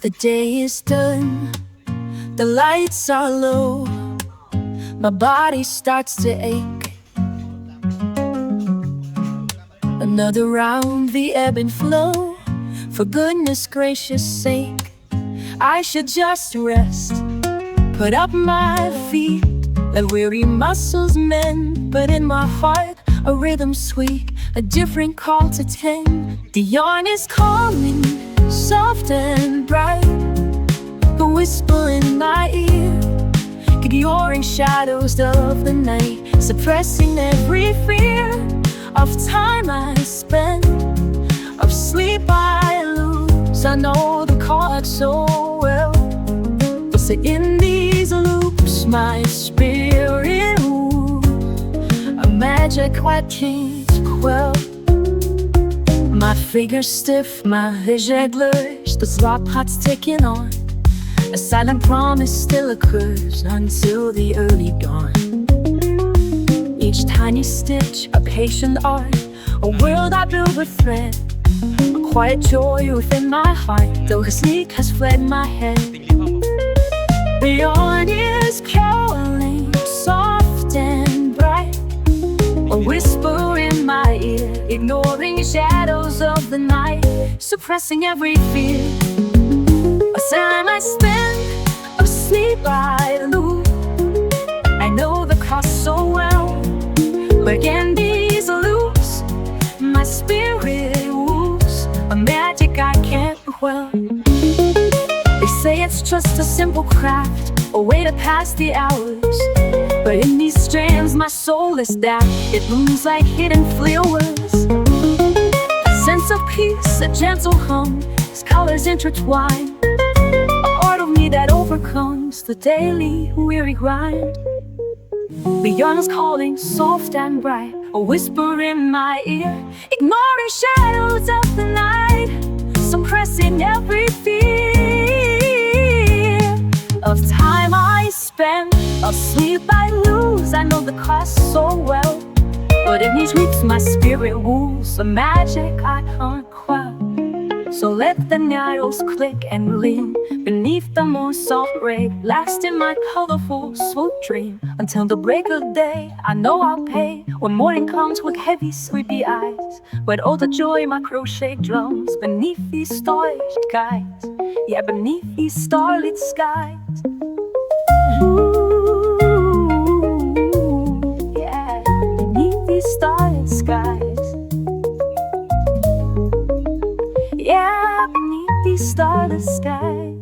The day is done, the lights are low, my body starts to ache. Another round, the ebb and flow, for goodness gracious sake, I should just rest, put up my feet, let weary muscles mend. But in my heart, a rhythm sweet, a different call to tend. The yarn is calling, soft and bright, the whisper in my ear, ignoring shadows of the night, suppressing every fear of time I spend, of sleep I lose. I know the chord so well, but in these loops my spirit moves, a magic I can't quell. My figure stiff, my vision blurs, the slot pot's ticking on. A silent promise still occurs until the early dawn. Each tiny stitch, a patient art, a world I build with thread, a quiet joy within my heart, though the sneak has fled my head. The yarn is caroling, soft and bright, a whisper in my ear, ignoring shadows of the night, suppressing every fear. A time I spend, of sleep I lose. I know the cost so well, but in these loops, my spirit woos, a magic I can't quell. They say it's just a simple craft, a way to pass the hours, but in these strands my soul is dapped. It looms like hidden flowers, a sense of peace, a gentle hum, as colors intertwine, a part of me that overcomes the daily weary grind. The yarn is calling, soft and bright, a whisper in my ear, ignoring shadows of the night, suppressing every fear of time I spend, of sleep I lose. I know the cost so well, but in these weeks my spirit woos, a magic I can't quell. So let the needles click and gleam beneath the moon's soft ray, last in my colorful swoop dream until the break of day. I know I'll pay when morning comes with heavy sleepy eyes, but oh the joy my crochet drums beneath these starlit skies. Yeah, beneath these starlit skies. Ooh, yeah, beneath these starlit skies. Yeah, beneath these starlit skies.